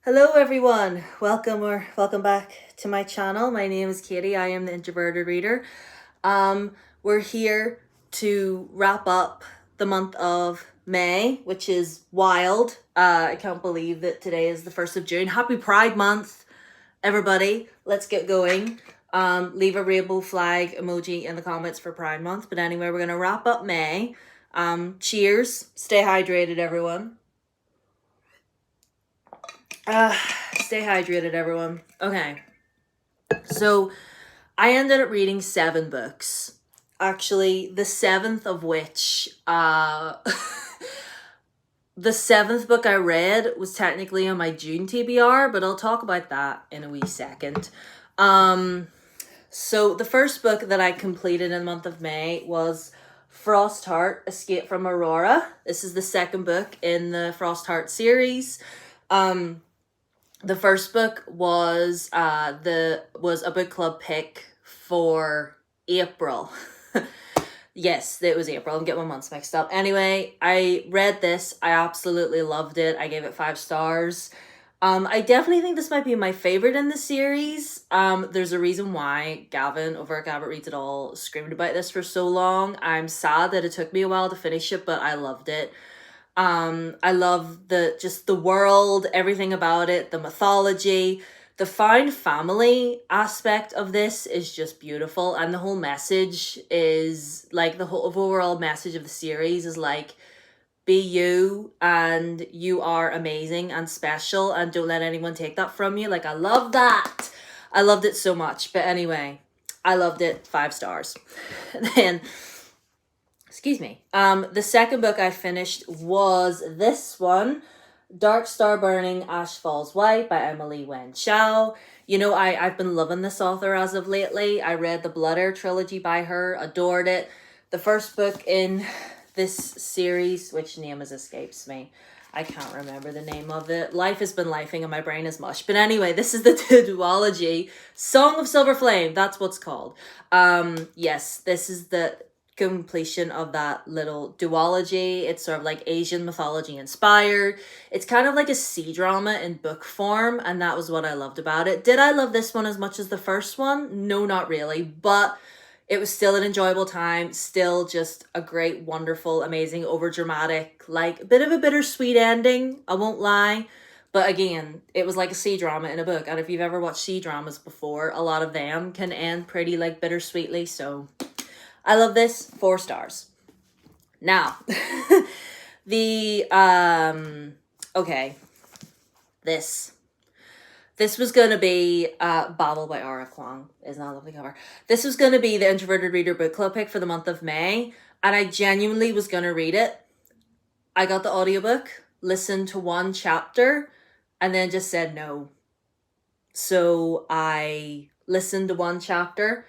Hello everyone, welcome back to my channel. My name is Katie. I am the Introverted Reader. We're here to wrap up the month of May, which is wild. I can't believe that today is the 1st of June. Happy Pride Month, everybody. Let's get going. Leave a rainbow flag emoji in the comments for Pride Month. But anyway, we're gonna wrap up May. Cheers. Stay hydrated, everyone. Stay hydrated, everyone. Okay. So I ended up reading 7 books. Actually, the 7th of which, the 7th book I read was technically on my June TBR, but I'll talk about that in a wee second. So the first book that I completed in the month of May was Frost Heart, Escape from Aurora. This is the second book in the Frost Heart series. The first book was a book club pick for April. Yes, it was April. I'm getting my months mixed up. Anyway, I read this. I absolutely loved it. I gave it 5 stars. I definitely think this might be my favorite in the series. There's a reason why Gavin over at Gavin Reads It All screamed about this for so long. I'm sad that it took me a while to finish it, but I loved it. I love the world, everything about it, the mythology, the found family aspect of this is just beautiful. And the whole message is like the whole overall message of the series is like, be you and you are amazing and special and don't let anyone take that from you. Like, I love that. I loved it so much. But anyway, I loved it. 5 stars. Then excuse me. The second book I finished was this one, Dark Star Burning, Ash Falls White by Emily Wen Chow. You know, I've been loving this author as of lately. I read the Blood Air trilogy by her, adored it. The first book in this series, which name escapes me. I can't remember the name of it. Life has been lifing and my brain is mush. But anyway, this is the duology. Song of Silver Flame, that's what's called. Yes, this is the completion of that little duology. It's sort of like Asian mythology inspired. It's kind of like a C-drama in book form, and that was what I loved about it. Did I love this one as much as the first one? No, not really, but it was still an enjoyable time, still just a great, wonderful, amazing, overdramatic, like a bit of a bittersweet ending, I won't lie. But again, it was like a C-drama in a book, and if you've ever watched C-dramas before, a lot of them can end pretty like bittersweetly, so I love this. 4 stars. Now, okay, this was going to be Babel by Ara Kwong. Isn't that a lovely cover? This was going to be the Introverted Reader book club pick for the month of May, and I genuinely was going to read it. I got the audiobook, listened to 1 chapter, and then just said no. So I listened to 1 chapter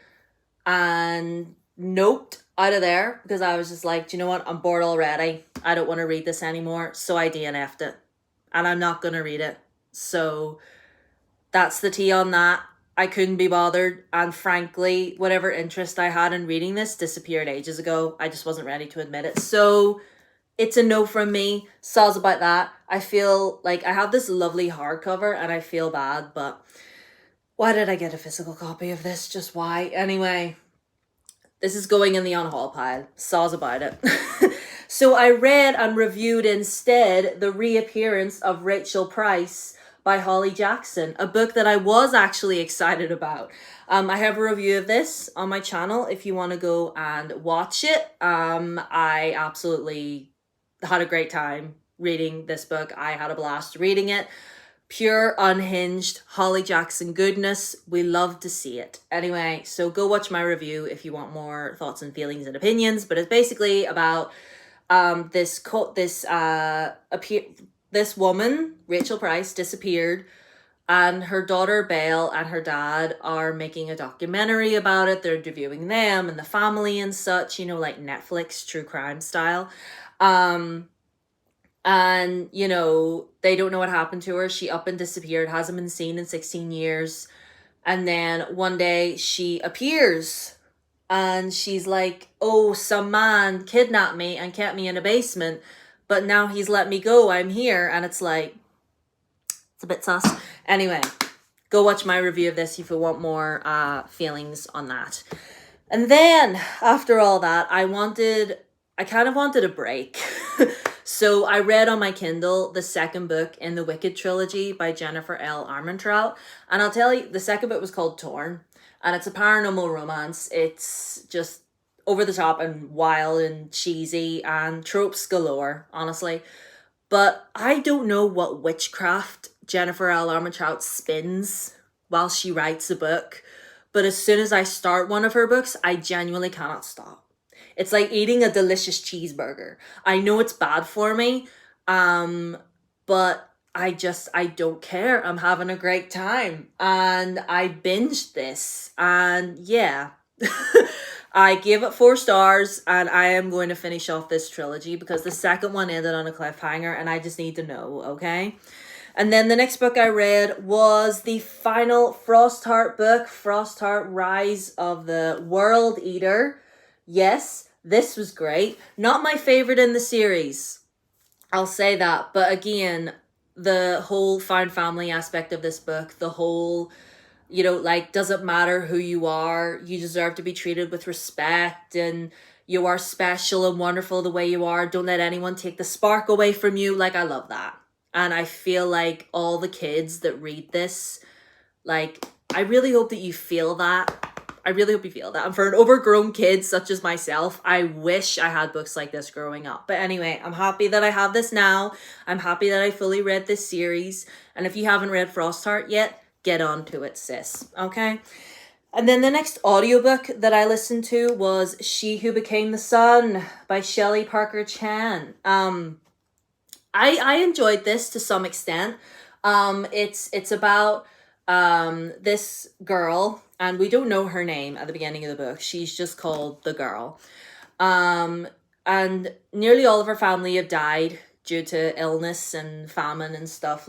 and noped out of there because I was just like, do you know what? I'm bored already. I don't want to read this anymore. So I DNF'd it. And I'm not going to read it. So that's the tea on that. I couldn't be bothered. And frankly, whatever interest I had in reading this disappeared ages ago. I just wasn't ready to admit it. So it's a no from me. Soz about that. I feel like I have this lovely hardcover and I feel bad, but why did I get a physical copy of this? Just why? Anyway, this is going in the on-haul pile. Soz about it. So I read and reviewed instead the reappearance of Rachel Price by Holly Jackson, a book that I was actually excited about. I have a review of this on my channel if you want to go and watch it. I absolutely had a great time reading this book. I had a blast reading it. Pure, unhinged Holly Jackson goodness. We love to see it. Anyway, so go watch my review if you want more thoughts and feelings and opinions. But it's basically about this woman, Rachel Price, disappeared, and her daughter Belle and her dad are making a documentary about it. They're interviewing them and the family and such, you know, like Netflix true crime style. And, you know, they don't know what happened to her. She up and disappeared, hasn't been seen in 16 years. And then one day she appears and she's like, oh, some man kidnapped me and kept me in a basement, but now he's let me go. I'm here. And it's like It's a bit sus. Anyway, go watch my review of this if you want more feelings on that. And then after all that, I kind of wanted a break. So I read on my Kindle the second book in the Wicked trilogy by Jennifer L. Armentrout. And I'll tell you, the second book was called Torn. And it's a paranormal romance. It's just over the top and wild and cheesy and tropes galore, honestly. But I don't know what witchcraft Jennifer L. Armentrout spins while she writes a book. But as soon as I start one of her books, I genuinely cannot stop. It's like eating a delicious cheeseburger. I know it's bad for me, but I don't care. I'm having a great time. And I binged this. And yeah, I gave it 4 stars, and I am going to finish off this trilogy because the second one ended on a cliffhanger and I just need to know, okay? And then the next book I read was the final Frostheart book, Frostheart Rise of the World Eater. Yes, this was great. Not my favorite in the series, I'll say that. But again, the whole found family aspect of this book, the whole, like, doesn't matter who you are, you deserve to be treated with respect, and you are special and wonderful the way you are. Don't let anyone take the spark away from you. Like, I love that. And I feel like all the kids that read this, like, I really hope that you feel that. I really hope you feel that. And for an overgrown kid such as myself, I wish I had books like this growing up. But anyway, I'm happy that I have this now. I'm happy that I fully read this series. And if you haven't read Frostheart yet, get on to it, sis. Okay? And then the next audiobook that I listened to was She Who Became the Sun by Shelley Parker Chan. I enjoyed this to some extent. It's about this girl, and we don't know her name at the beginning of the book. She's just called the girl. And nearly all of her family have died due to illness and famine and stuff.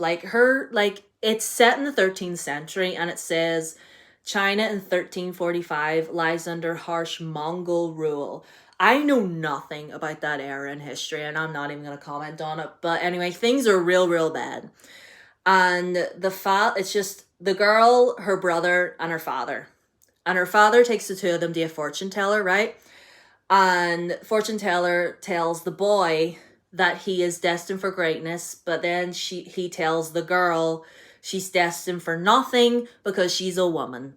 It's set in the 13th century, and it says China in 1345 lies under harsh Mongol rule. I know nothing about that era in history, and I'm not even going to comment on it. But anyway, things are real, real bad. And it's just the girl, her brother, and her father. And her father takes the two of them to a fortune teller, right? And fortune teller tells the boy that he is destined for greatness, but then he tells the girl she's destined for nothing because she's a woman.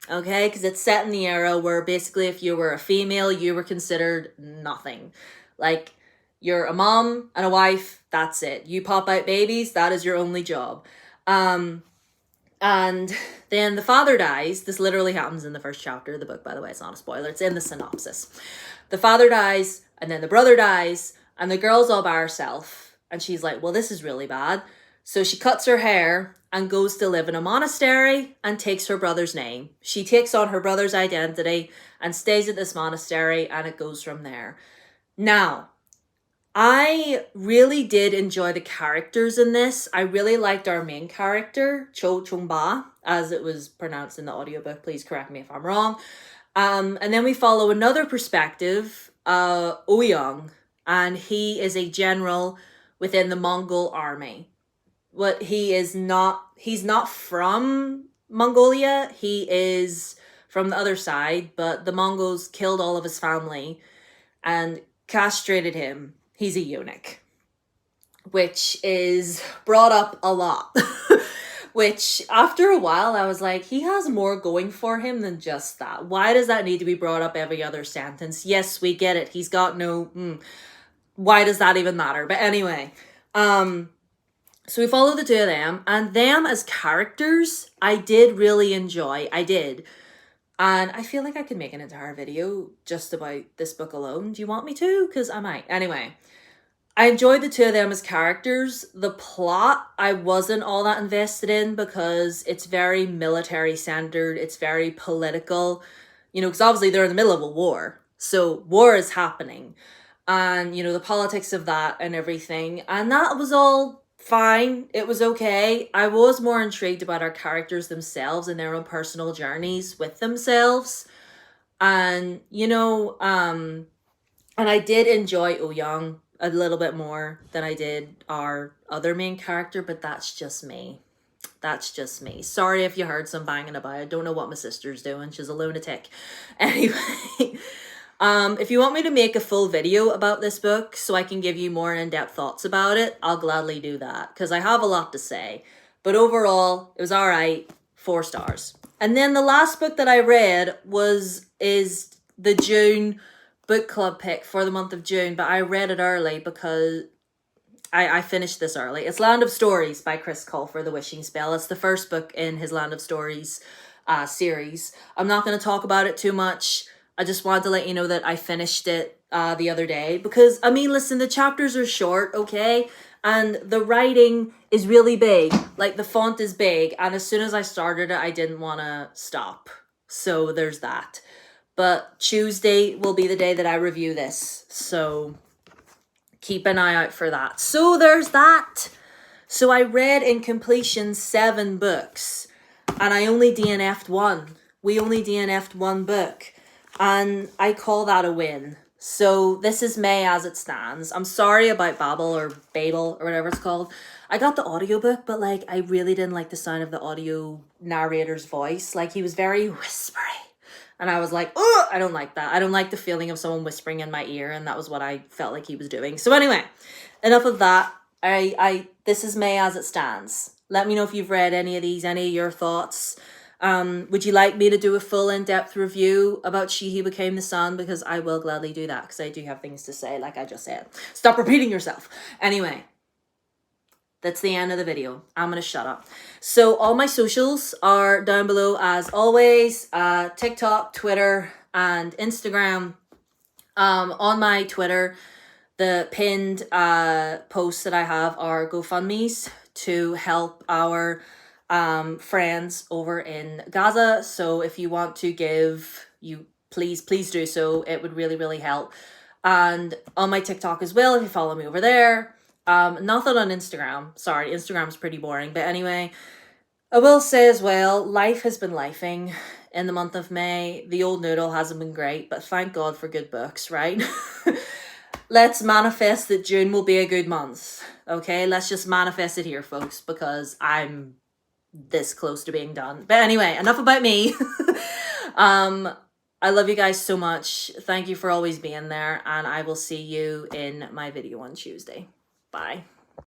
Okay, because it's set in the era where basically if you were a female, you were considered nothing. Like, you're a mom and a wife, that's it. You pop out babies, that is your only job. And then the father dies. This literally happens in the first chapter of the book, by the way. It's not a spoiler. It's in the synopsis. The father dies, and then the brother dies, and the girl's all by herself. And she's like, well, this is really bad. So she cuts her hair and goes to live in a monastery and takes her brother's name. She takes on her brother's identity and stays at this monastery, and it goes from there. Now, I really did enjoy the characters in this. I really liked our main character, Cho Chung-ba, as it was pronounced in the audiobook. Please correct me if I'm wrong. And then we follow another perspective, Ouyang, and he is a general within the Mongol army. But he's not from Mongolia. He is from the other side, but the Mongols killed all of his family and castrated him. He's a eunuch, which is brought up a lot. Which, after a while, I was like, he has more going for him than just that. Why does that need to be brought up every other sentence? Yes, we get it. He's got no... why does that even matter? But anyway, so we follow the two of them, and them as characters, I did really enjoy. I did. And I feel like I could make an entire video just about this book alone. Do you want me to? Because I might. Anyway, I enjoyed the two of them as characters. The plot, I wasn't all that invested in because it's very military-centered. It's very political. Because obviously they're in the middle of a war. So war is happening. And, the politics of that and everything. And that was all fine. It was okay. I was more intrigued about our characters themselves and their own personal journeys with themselves. And, and I did enjoy Ouyang a little bit more than I did our other main character, but that's just me. That's just me. Sorry if you heard some banging about. I don't know what my sister's doing. She's a lunatic. Anyway, if you want me to make a full video about this book so I can give you more in-depth thoughts about it, I'll gladly do that because I have a lot to say. But overall, it was all right. 4 stars. And then the last book that I read is the June book club pick for the month of June, but I read it early because I finished this early. It's Land of Stories by Chris Colfer, The Wishing Spell. It's the first book in his Land of Stories series. I'm not going to talk about it too much. I just wanted to let you know that I finished it the other day because, I mean, listen, the chapters are short, okay? And the writing is really big. Like, the font is big. And as soon as I started it, I didn't want to stop. So there's that. But Tuesday will be the day that I review this. So keep an eye out for that. So there's that. So I read in completion 7 books. And I only DNF'd 1. We only DNF'd 1 book. And I call that a win. So this is May as it stands. I'm sorry about Babel or whatever it's called. I got the audiobook, but like I really didn't like the sound of the audio narrator's voice. Like he was very whispery. And I was like, oh, I don't like that. I don't like the feeling of someone whispering in my ear. And that was what I felt like he was doing. So anyway, enough of that. This is May as it stands. Let me know if you've read any of these, any of your thoughts. Would you like me to do a full in-depth review about She Who Became the Sun? Because I will gladly do that because I do have things to say, like I just said. Stop repeating yourself. Anyway, that's the end of the video. I'm going to shut up. So all my socials are down below as always. TikTok, Twitter, and Instagram. On my Twitter, the pinned posts that I have are GoFundMes to help our friends over in Gaza. So if you want to give, you please do so. It would really help. And on my TikTok as well, if you follow me over there. Nothing on Instagram. Sorry, Instagram's pretty boring. But anyway, I will say as well, life has been lifing in the month of May. The old noodle hasn't been great, but thank God for good books, right? Let's manifest that June will be a good month. Okay, let's just manifest it here, folks, because I'm this close to being done. But anyway, enough about me. I love you guys so much. Thank you for always being there, and I will see you in my video on Tuesday. Bye.